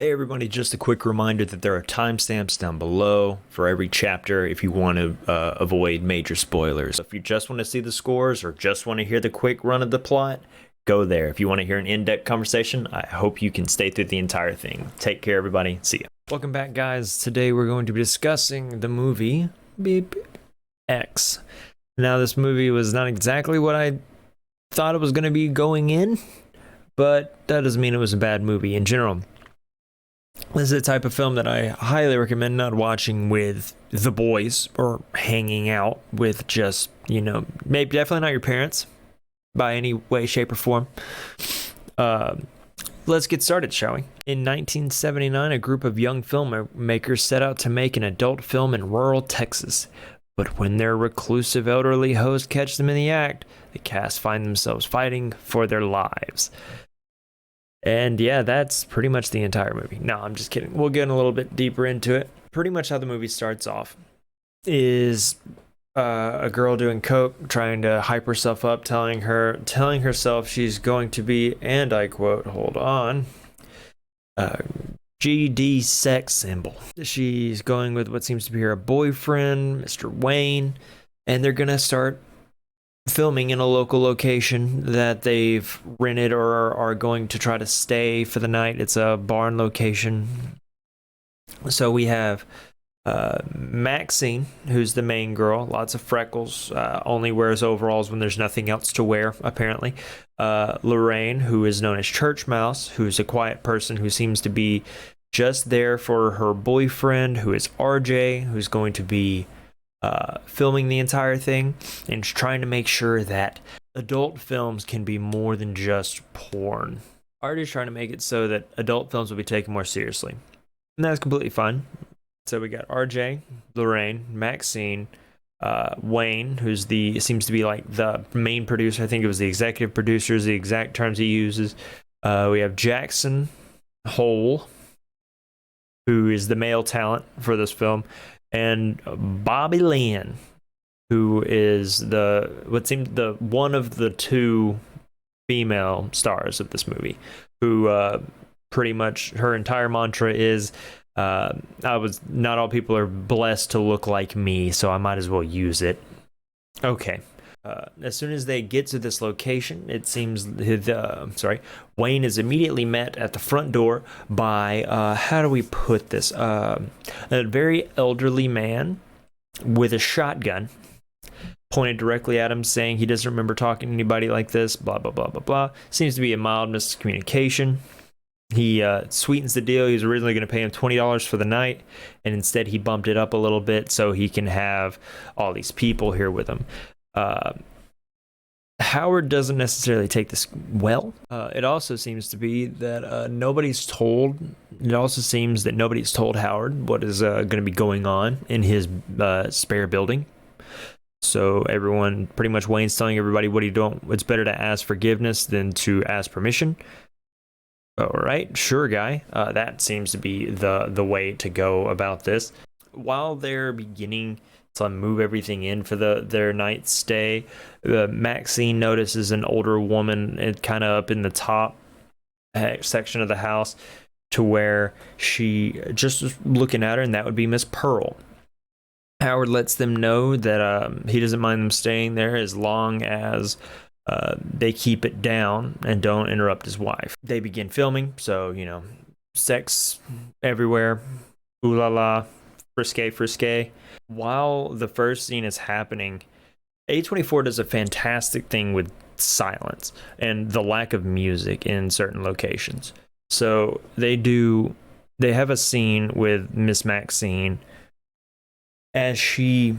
Hey everybody, just a quick reminder that there are timestamps down below for every chapter if you want to avoid major spoilers. If you just want to see the scores or just want to hear the quick run of the plot, go there. If you want to hear an in-depth conversation, I hope you can stay through the entire thing. Take care everybody, see ya. Welcome back guys, today we're going to be discussing the movie Beep X. Now this movie was not exactly what I thought it was going to be going in, but that doesn't mean it was a bad movie in general. This is the type of film that I highly recommend not watching with the boys or hanging out with just, maybe definitely not your parents by any way, shape, or form. Uh, let's get started, shall we? In 1979, a group of young filmmakers set out to make an adult film in rural Texas. But when their reclusive elderly host catch them in the act, the cast find themselves fighting for their lives. And yeah, that's pretty much the entire movie. No, I'm just kidding. We'll get a little bit deeper into it. Pretty much how the movie starts off is a girl doing coke, trying to hype herself up, telling herself she's going to be, and I quote, hold on, GD sex symbol. She's going with what seems to be her boyfriend, Mr. Wayne, and they're gonna start filming in a local location that they've rented or are going to try to stay for the night. It's a barn location. So we have Maxine, who's the main girl, lots of freckles, only wears overalls when there's nothing else to wear, apparently. Lorraine, who is known as Church Mouse, who's a quiet person who seems to be just there for her boyfriend, who is RJ, who's going to be filming the entire thing and trying to make sure that adult films can be more than just porn. Art is trying to make it so that adult films will be taken more seriously, and that's completely fine. So we got RJ, Lorraine, Maxine, Wayne, who's seems to be like the main producer. I think it was the executive producer is the exact terms he uses. We have Jackson Hole, who is the male talent for this film, and Bobby Lynn, who is the one of the two female stars of this movie, who pretty much her entire mantra is not all people are blessed to look like me, so I might as well use it. Okay. As soon as they get to this location, it seems Wayne is immediately met at the front door by how do we put this? A very elderly man with a shotgun pointed directly at him, saying he doesn't remember talking to anybody like this. Blah blah blah blah blah. Seems to be a mild miscommunication. He sweetens the deal. He was originally going to pay him $20 for the night, and instead he bumped it up a little bit so he can have all these people here with him. Howard doesn't necessarily take this well. It also seems to be that nobody's told Howard what is going to be going on in his spare building. So everyone, pretty much Wayne's telling everybody what he don't. It's better to ask forgiveness than to ask permission. All right, sure, guy. That seems to be the way to go about this. While they're beginning to move everything in for their night stay, Maxine notices an older woman kind of up in the top section of the house, to where she just was looking at her, and that would be Miss Pearl. Howard lets them know that he doesn't mind them staying there as long as they keep it down and don't interrupt his wife. They begin filming, so sex everywhere, ooh la la, frisky. While the first scene is happening, A24 does a fantastic thing with silence and the lack of music in certain locations. So they have a scene with Miss Maxine as she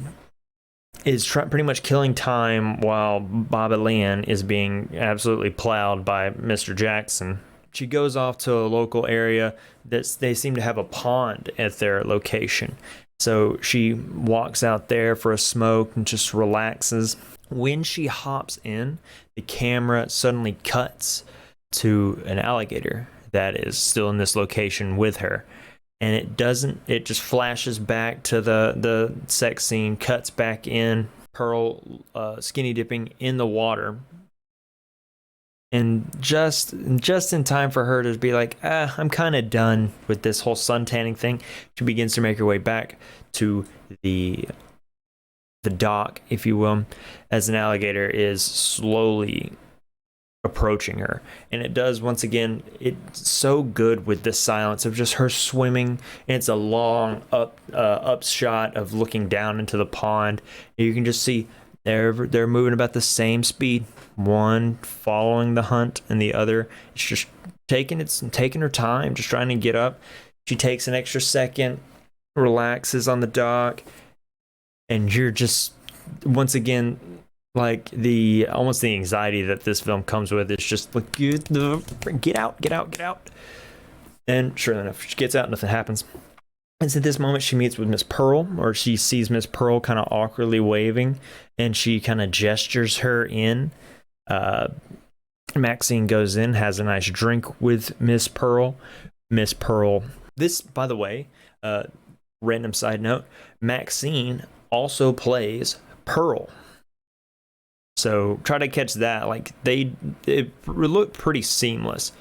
is pretty much killing time while Bobby Lynn is being absolutely plowed by Mr. Jackson. She goes off to a local area that they seem to have a pond at their location. So she walks out there for a smoke and just relaxes. When she hops in, the camera suddenly cuts to an alligator that is still in this location with her. And it just flashes back to the sex scene, cuts back in, Pearl skinny dipping in the water, and just in time for her to be like, I'm kind of done with this whole sun tanning thing. She begins to make her way back to the dock, if you will, as an alligator is slowly approaching her. And it does, once again, it's so good with the silence of just her swimming, and it's a long up shot of looking down into the pond. You can just see they're moving about the same speed, one following the hunt and the other it's just taking her time, just trying to get up. She takes an extra second, relaxes on the dock, and you're just, once again, like the almost the anxiety that this film comes with. It's just like, get out. And sure enough, she gets out, nothing happens. And at this moment, she meets with Miss Pearl, or she sees Miss Pearl kind of awkwardly waving, and she kind of gestures her in. Maxine goes in, has a nice drink with Miss Pearl. Miss Pearl, this, by the way, random side note, Maxine also plays Pearl. So try to catch that. Like it looked pretty seamless.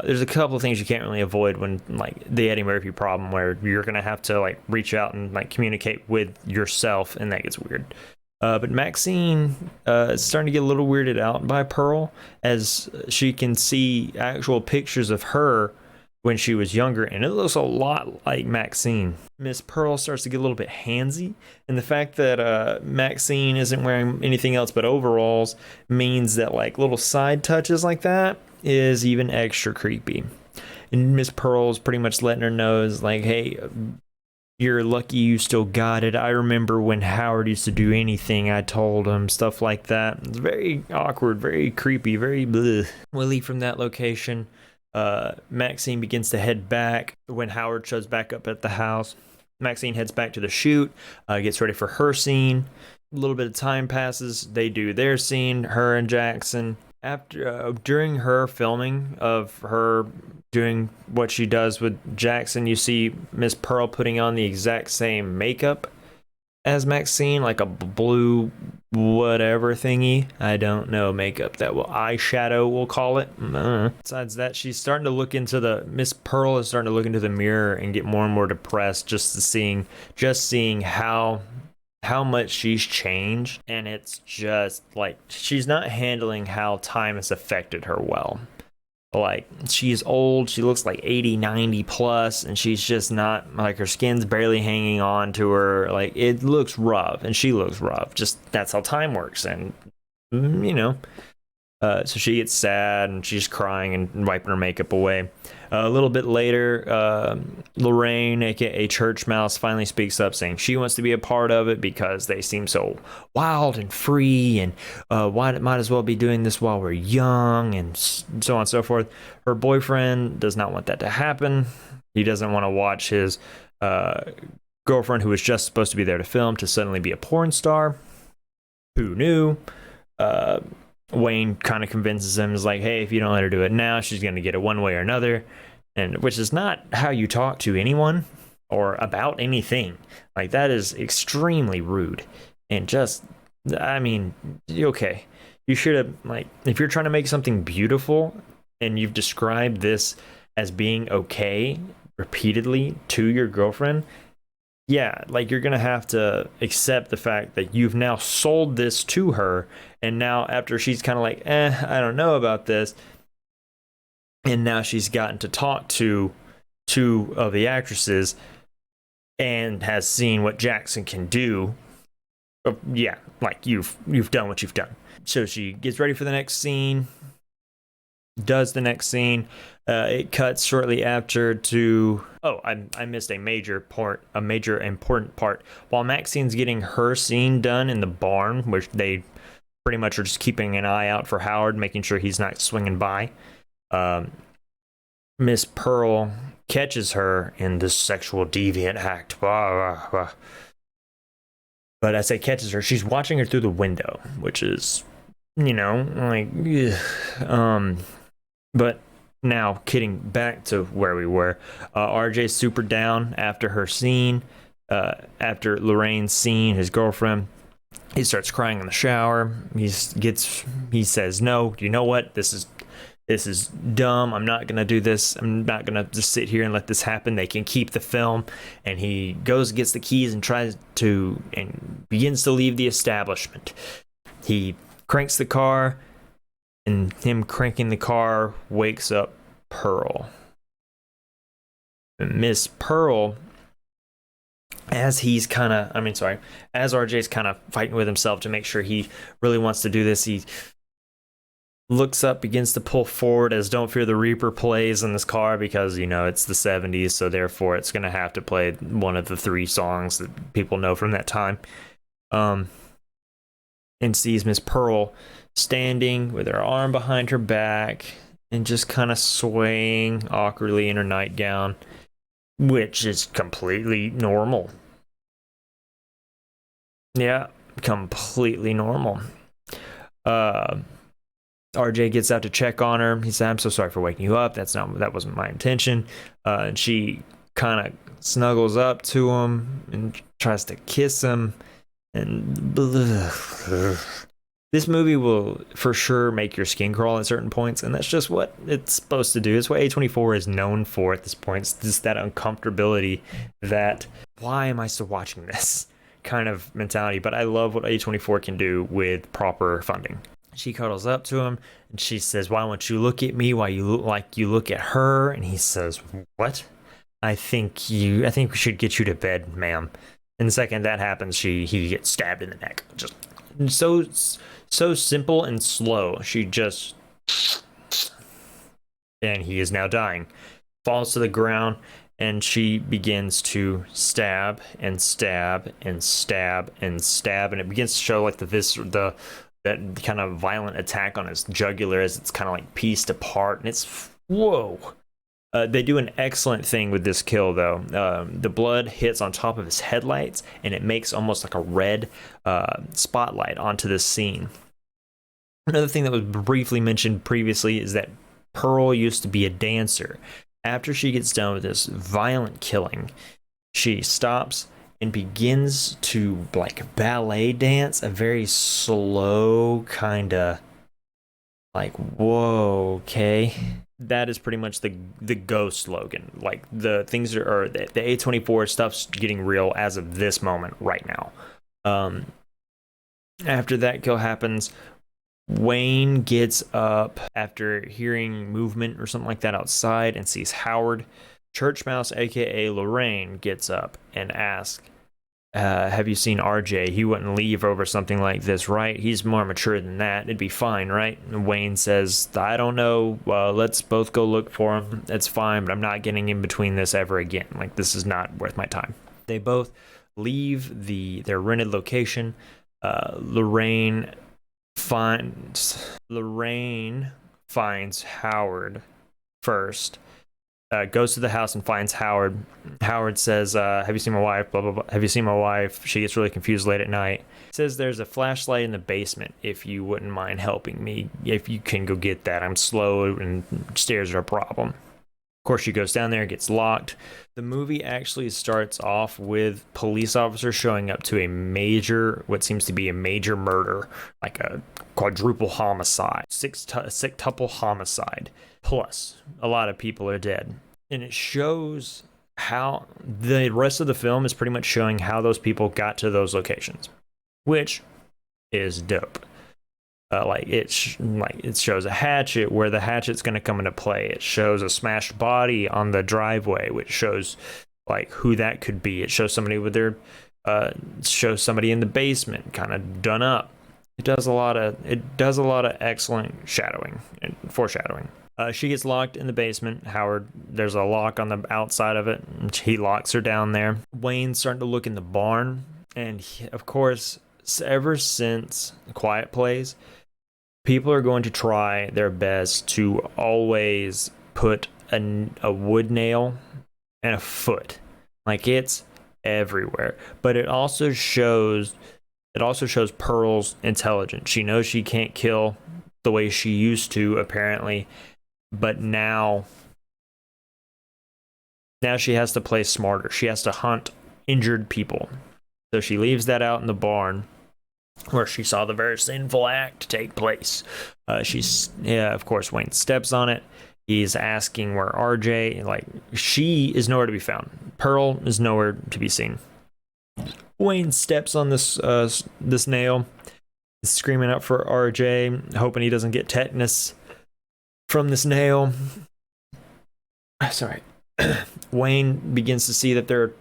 There's a couple of things you can't really avoid when, like, the Eddie Murphy problem, where you're gonna have to like reach out and like communicate with yourself, and that gets weird. But Maxine is starting to get a little weirded out by Pearl, as she can see actual pictures of her when she was younger, and it looks a lot like Maxine. Miss Pearl starts to get a little bit handsy, and the fact that Maxine isn't wearing anything else but overalls means that like little side touches like that is even extra creepy. And Miss Pearl's pretty much letting her know, is like, hey, you're lucky you still got it. I remember when Howard used to do anything I told him, stuff like that. It's very awkward, very creepy, very bleh. We leave from that location. Maxine begins to head back when Howard shows back up at the house. Maxine heads back to the shoot, gets ready for her scene. A little bit of time passes. They do their scene, her and Jackson. After during her filming of her doing what she does with Jackson, you see Miss Pearl putting on the exact same makeup as Maxine, like a blue whatever thingy. I don't know, makeup that will eyeshadow, we'll call it. Besides that, she's starting to look into Miss Pearl is starting to look into the mirror and get more and more depressed, just seeing how much she's changed. And it's just like she's not handling how time has affected her well. Like, she's old, she looks like 80, 90 plus, and she's just not, like, her skin's barely hanging on to her. Like, it looks rough, and she looks rough. Just, that's how time works. And, you know, so she gets sad, and she's crying and wiping her makeup away. A little bit later, Lorraine, aka Church Mouse, finally speaks up, saying she wants to be a part of it because they seem so wild and free, and might as well be doing this while we're young, and so on and so forth. Her boyfriend does not want that to happen. He doesn't want to watch his girlfriend, who was just supposed to be there to film, to suddenly be a porn star. Who knew? Wayne kind of convinces him, is like, hey, if you don't let her do it now, she's going to get it one way or another. And which is not how you talk to anyone or about anything. Like, that is extremely rude. And just, I mean, okay, you should have, like, if you're trying to make something beautiful and you've described this as being okay repeatedly to your girlfriend, yeah, like, you're gonna have to accept the fact that you've now sold this to her, and now after she's kind of like, I don't know about this, and now she's gotten to talk to two of the actresses and has seen what Jackson can do. Yeah, like, you've done what you've done. So she gets ready for the next scene, does the next scene. It cuts shortly after to, I missed a major important part. While Maxine's getting her scene done in the barn, which they pretty much are just keeping an eye out for Howard, making sure he's not swinging by, Miss Pearl catches her in this sexual deviant act. But I say catches her, she's watching her through the window, which is, you know, like, but now, getting back to where we were, RJ's super down after her scene, after Lorraine's scene, his girlfriend. He starts crying in the shower. He says, "No, you know what? This is dumb. I'm not gonna do this. I'm not gonna just sit here and let this happen. They can keep the film." And he goes and gets the keys and begins to leave the establishment. He cranks the car, and him cranking the car wakes up Pearl. And Miss Pearl, as RJ's kind of fighting with himself to make sure he really wants to do this, he looks up, begins to pull forward as Don't Fear the Reaper plays in this car, because it's the 70s, so therefore it's going to have to play one of the 3 songs that people know from that time. And sees Miss Pearl standing with her arm behind her back and just kind of swaying awkwardly in her nightgown, which is completely normal. Yeah, completely normal. RJ gets out to check on her. He said, "I'm so sorry for waking you up. That wasn't my intention." And she kind of snuggles up to him and tries to kiss him. And this movie will for sure make your skin crawl at certain points, and that's just what it's supposed to do. It's what A24 is known for at this point. It's just that uncomfortability, that why am I still watching this kind of mentality. But I love what A24 can do with proper funding. She cuddles up to him and she says, "Why won't you look at me while you look like you look at her?" And he says, "What? I think we should get you to bed, ma'am." And the second that happens, he gets stabbed in the neck. Just so simple and slow. And he is now dying. Falls to the ground, and she begins to stab and stab and stab and stab, and it begins to show like that kind of violent attack on his jugular as it's kind of like pieced apart, and it's whoa. They do an excellent thing with this kill, though. The blood hits on top of his headlights, and it makes almost like a red spotlight onto this scene. Another thing that was briefly mentioned previously is that Pearl used to be a dancer. After she gets done with this violent killing, she stops and begins to like ballet dance, a very slow kind of like, whoa, okay. That is pretty much the go slogan. Like the things are the A24 stuff's getting real as of this moment right now. After that kill happens, Wayne gets up after hearing movement or something like that outside and sees Howard. Church Mouse, aka Lorraine, gets up and asks, "Have you seen RJ? He wouldn't leave over something like this, right? He's more mature than that. It'd be fine, right?" And Wayne says, "I don't know. Let's both go look for him. That's fine, but I'm not getting in between this ever again. Like, this is not worth my time." They both leave their rented location. Lorraine finds Howard first. Goes to the house and finds Howard. Howard says, "Have you seen my wife? Blah, blah, blah. Have you seen my wife?" She gets really confused late at night. Says, "There's a flashlight in the basement if you wouldn't mind helping me. If you can go get that. I'm slow and stairs are a problem." Of course, she goes down there, gets locked. The movie actually starts off with police officers showing up to what seems to be a major murder, like a quadruple homicide, sextuple homicide. Plus, a lot of people are dead. And it shows how the rest of the film is pretty much showing how those people got to those locations, which is dope. It shows a hatchet, where the hatchet's going to come into play. It shows a smashed body on the driveway, which shows like who that could be. It shows somebody shows somebody in the basement, kind of done up. It does a lot of excellent shadowing and foreshadowing. She gets locked in the basement. Howard, there's a lock on the outside of it, and he locks her down there. Wayne's starting to look in the barn, and of course, ever since Quiet Place, people are going to try their best to always put a wood nail and a foot. Like, it's everywhere. But it also shows Pearl's intelligence. She knows she can't kill the way she used to, apparently. But now she has to play smarter. She has to hunt injured people. So she leaves that out in the barn. where she saw the very sinful act take place. Of course, Wayne steps on it. He's asking where RJ, like, she is nowhere to be found. Pearl is nowhere to be seen. Wayne steps on this nail, screaming out for RJ, hoping he doesn't get tetanus from this nail. Sorry. Wayne begins to see that there are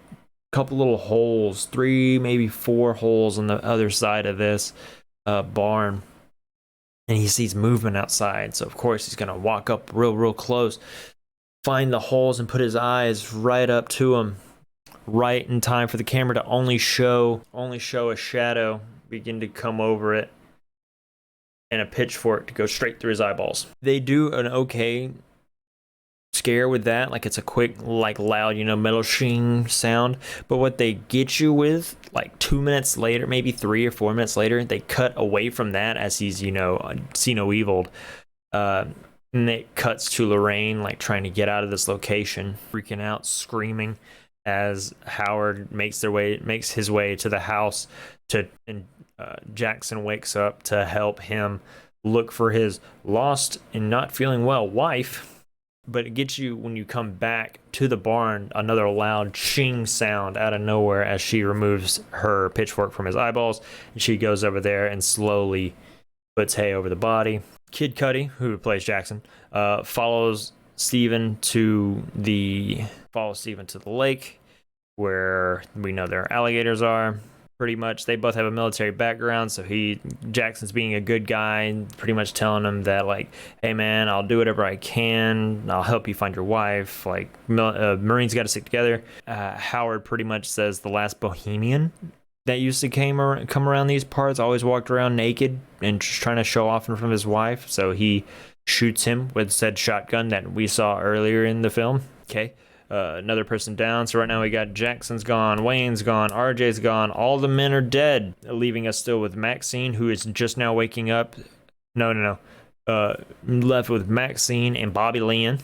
couple little holes, 3, maybe 4 holes on the other side of this barn, and he sees movement outside. So of course he's gonna walk up real close, find the holes, and put his eyes right up to them, right in time for the camera to only show a shadow begin to come over it, and a pitchfork to go straight through his eyeballs. They do an okay scare with that, like it's a quick, like, loud, metal shing sound. But what they get you with, like 2 minutes later, maybe 3 or 4 minutes later, they cut away from that as he's see no eviled, and it cuts to Lorraine, like, trying to get out of this location, freaking out, screaming, as Howard makes his way to the house and Jackson wakes up to help him look for his lost and not feeling well wife. But it gets you, when you come back to the barn, another loud shing sound out of nowhere as she removes her pitchfork from his eyeballs, and she goes over there and slowly puts hay over the body. Kid Cudi, who plays Jackson, follows Steven to the lake, where we know their alligators are. Pretty much, they both have a military background, so Jackson's being a good guy, pretty much telling him that, like, hey man, I'll do whatever I can, I'll help you find your wife, like, Marines got to stick together. Howard pretty much says the last bohemian that used to come around these parts always walked around naked and just trying to show off in front of his wife, so he shoots him with said shotgun that we saw earlier in the film. Okay. Another person down. So right now we got Jackson's gone, Wayne's gone, RJ's gone. All the men are dead, leaving us still with Maxine, who is just now waking up. No. Left with Maxine and Bobby Lynn.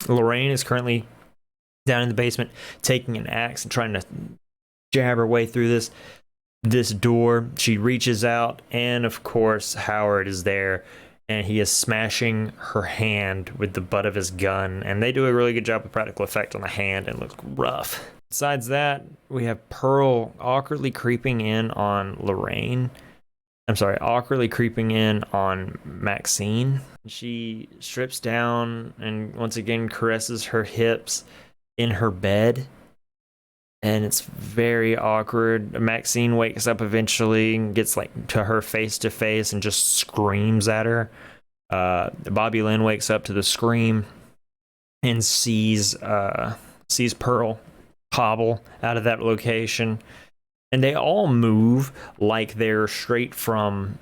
Lorraine is currently down in the basement, taking an axe and trying to jab her way through this door. She reaches out, and of course Howard is there, and he is smashing her hand with the butt of his gun, and they do a really good job of practical effect on the hand and looks rough. Besides that, we have Pearl awkwardly creeping in on Maxine. She strips down and once again caresses her hips in her bed, and it's very awkward. Maxine wakes up eventually and gets, like, to her face to face and just screams at her. Bobby Lynn wakes up to the scream and sees Pearl hobble out of that location, and they all move like they're straight from,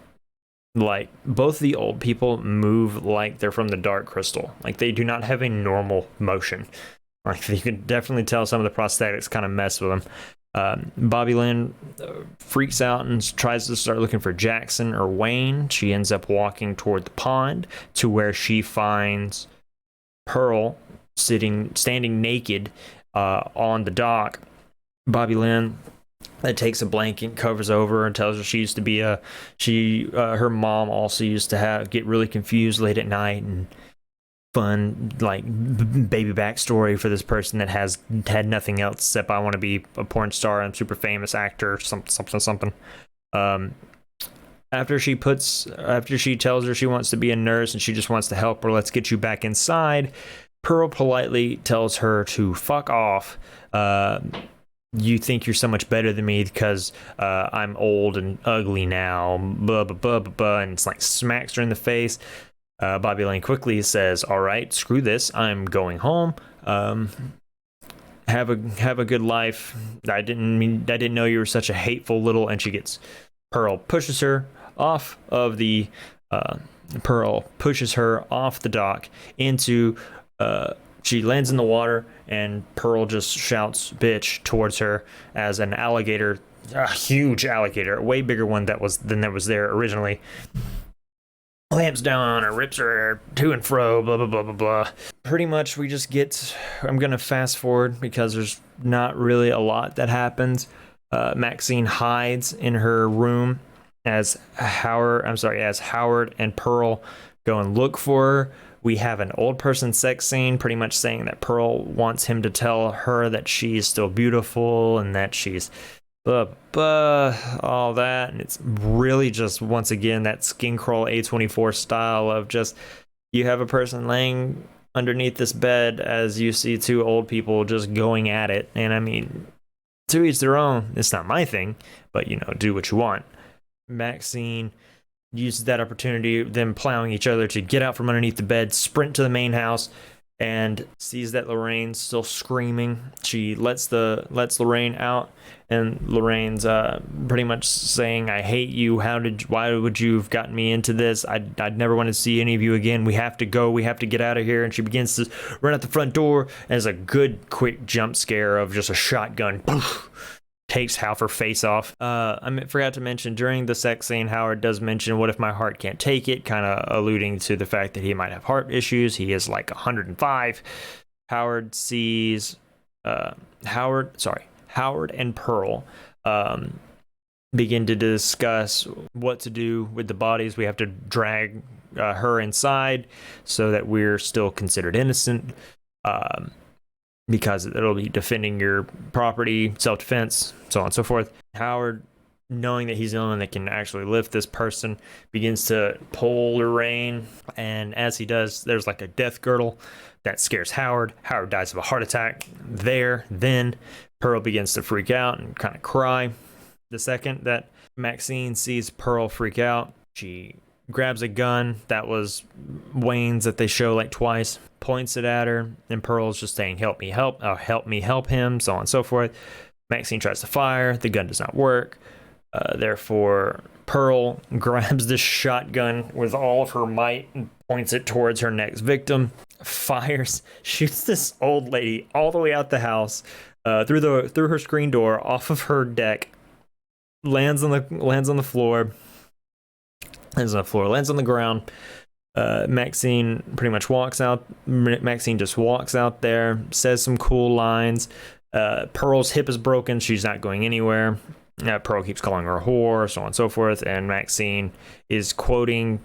like, both the old people move like they're from the Dark Crystal. Like, they do not have a normal motion. Like, you can definitely tell some of the prosthetics kind of mess with them. Bobby Lynn freaks out and tries to start looking for Jackson or Wayne. She ends up walking toward the pond to where she finds Pearl standing naked on the dock. Bobby Lynn takes a blanket, covers over her, and tells her she used to be her mom also used to get really confused late at night, and fun, like, baby backstory for this person that has had nothing else except I want to be a porn star and super famous actor, something. After she tells her she wants to be a nurse and she just wants to help her, let's get you back inside, Pearl politely tells her to fuck off. You think you're so much better than me because I'm old and ugly now, blah blah blah blah blah, and it's like smacks her in the face. Bobby Lane quickly says, all right, screw this, I'm going home. Have a good life. I didn't know you were such a hateful little. And Pearl pushes her off the dock into, she lands in the water, and Pearl just shouts bitch towards her as an alligator, a huge alligator, a way bigger one than that was there originally, clamps down on her, rips her to and fro, blah blah blah blah blah. Pretty much I'm gonna fast forward because there's not really a lot that happens. Maxine hides in her room as Howard and Pearl go and look for her. We have an old person sex scene, pretty much saying that Pearl wants him to tell her that she's still beautiful and that she's all that. And it's really just, once again, that skin crawl A24 style of just, you have a person laying underneath this bed as you see two old people just going at it. And I mean, to each their own. It's not my thing, but do what you want. Maxine uses that opportunity, them plowing each other, to get out from underneath the bed, sprint to the main house, and sees that Lorraine's still screaming. She lets Lorraine out, and Lorraine's pretty much saying, "I hate you. Why would you have gotten me into this? I'd never want to see any of you again. We have to go. We have to get out of here." And she begins to run out the front door, and there's a good quick jump scare of just a shotgun. Poof, takes half her face off. I forgot to mention, during the sex scene, Howard does mention, "What if my heart can't take it?" kind of alluding to the fact that he might have heart issues. He is like 105. Howard and Pearl begin to discuss what to do with the bodies. We have to drag her inside so that we're still considered innocent. Because it'll be defending your property, self-defense, so on and so forth. Howard, knowing that he's the only one that can actually lift this person, begins to pull Lorraine, and as he does, there's like a death girdle that scares Howard. Howard dies of a heart attack then Pearl begins to freak out and kind of cry. The second that Maxine sees Pearl freak out, she grabs a gun that was Wayne's that they show like twice, points it at her, and Pearl's just saying, help me help him, so on and so forth. Maxine tries to fire, the gun does not work. Therefore, Pearl grabs this shotgun with all of her might and points it towards her next victim, fires, shoots this old lady all the way out the house, through her screen door, off of her deck, lands on the floor, lands on the ground. Maxine pretty much walks out. Maxine just walks out there, says some cool lines. Pearl's hip is broken. She's not going anywhere. Pearl keeps calling her a whore, so on and so forth. And Maxine is quoting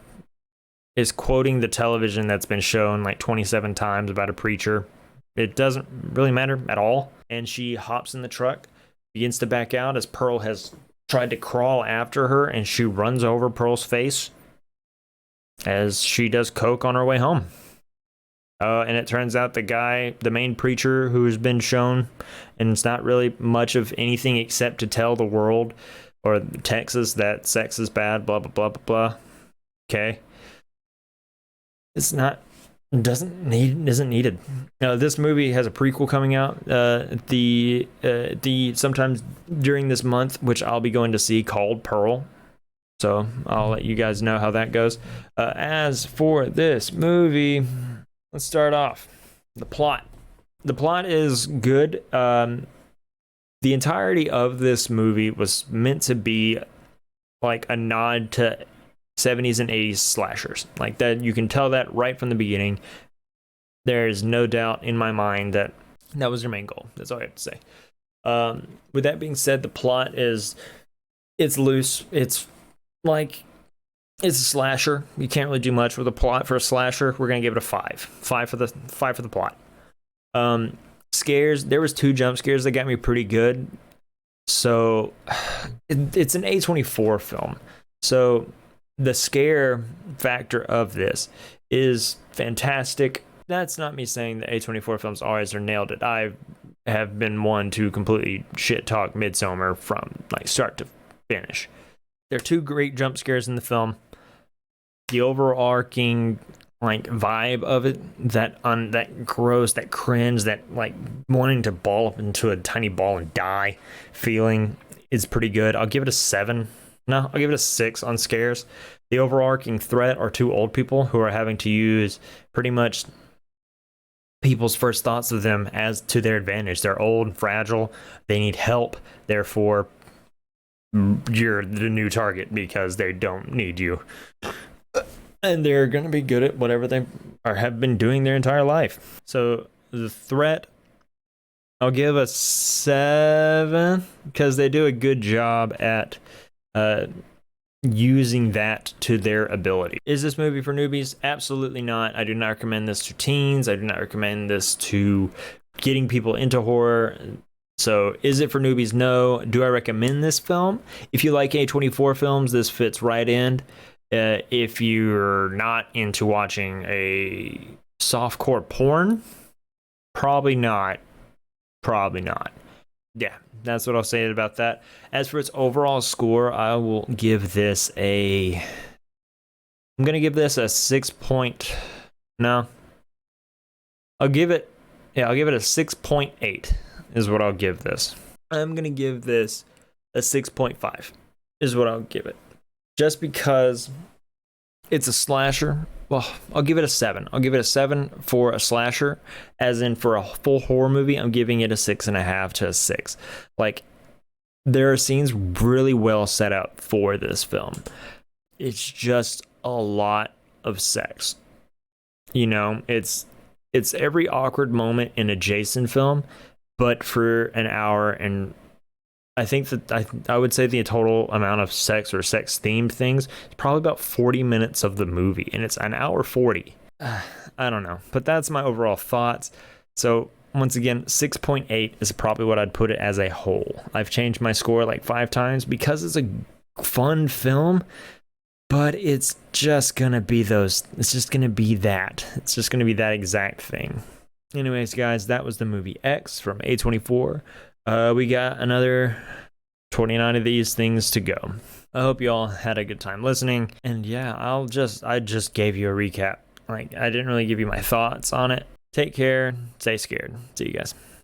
the television that's been shown like 27 times about a preacher. It doesn't really matter at all. And she hops in the truck, begins to back out as Pearl has tried to crawl after her, and she runs over Pearl's face as she does coke on her way home. And it turns out the main preacher who has been shown, and it's not really much of anything except to tell the world or Texas that sex is bad, blah, blah, blah, blah, blah. Okay. Isn't needed. This movie has a prequel coming out the sometimes during this month, which I'll be going to see, called Pearl. So I'll let you guys know how that goes. As for this movie, let's start off. The plot. The plot is good. The entirety of this movie was meant to be like a nod to 70s and 80s slashers. Like that, you can tell that right from the beginning. There is no doubt in my mind that was their main goal. That's all I have to say. With that being said, the plot it's loose. It's a slasher. You can't really do much with a plot for a slasher. We're gonna give it a 5. 5 for the plot. Scares. There was 2 jump scares that got me pretty good. So it's an A24 film. So the scare factor of this is fantastic. That's not me saying that A24 films always are nailed it. I have been one to completely shit talk Midsommar from like start to finish. There are 2 great jump scares in the film. The overarching like vibe of it, that gross, that cringe, that like wanting to ball up into a tiny ball and die feeling is pretty good. I'll give it a 7. No, I'll give it a 6 on scares. The overarching threat are 2 old people who are having to use pretty much people's first thoughts of them as to their advantage. They're old and fragile. They need help. Therefore, you're the new target because they don't need you. And they're going to be good at whatever they have been doing their entire life. So the threat, I'll give a 7 because they do a good job at using that to their ability. Is this movie for newbies? Absolutely not. I do not recommend this to teens. I do not recommend this to getting people into horror. So is it for newbies? No. Do I recommend this film? If you like A24 films, this fits right in. If you're not into watching a softcore porn, probably not. Probably not. Yeah, that's what I'll say about that. As for its overall score, I will give this I'm going to give this a 6 point. No. I'll give it a 6.8 is what I'll give this. I'm going to give this a 6.5 is what I'll give it. Just because it's a slasher. Well, I'll give it a 7. I'll give it a 7 for a slasher, as in for a full horror movie, I'm giving it a 6.5 to a 6. Like, there are scenes really well set up for this film. It's just a lot of sex. You know, it's every awkward moment in a Jason film, but for an hour. And I think that I would say the total amount of sex or sex themed things is probably about 40 minutes of the movie, and it's an hour 40. I don't know, but that's my overall thoughts. So once again, 6.8 is probably what I'd put it as a whole. I've changed my score like 5 times because it's a fun film, but it's just gonna be it's just gonna be that exact thing. Anyways, guys, that was the movie X from A24. We got another 29 of these things to go. I hope you all had a good time listening. And yeah, I just gave you a recap. Like, I didn't really give you my thoughts on it. Take care. Stay scared. See you guys.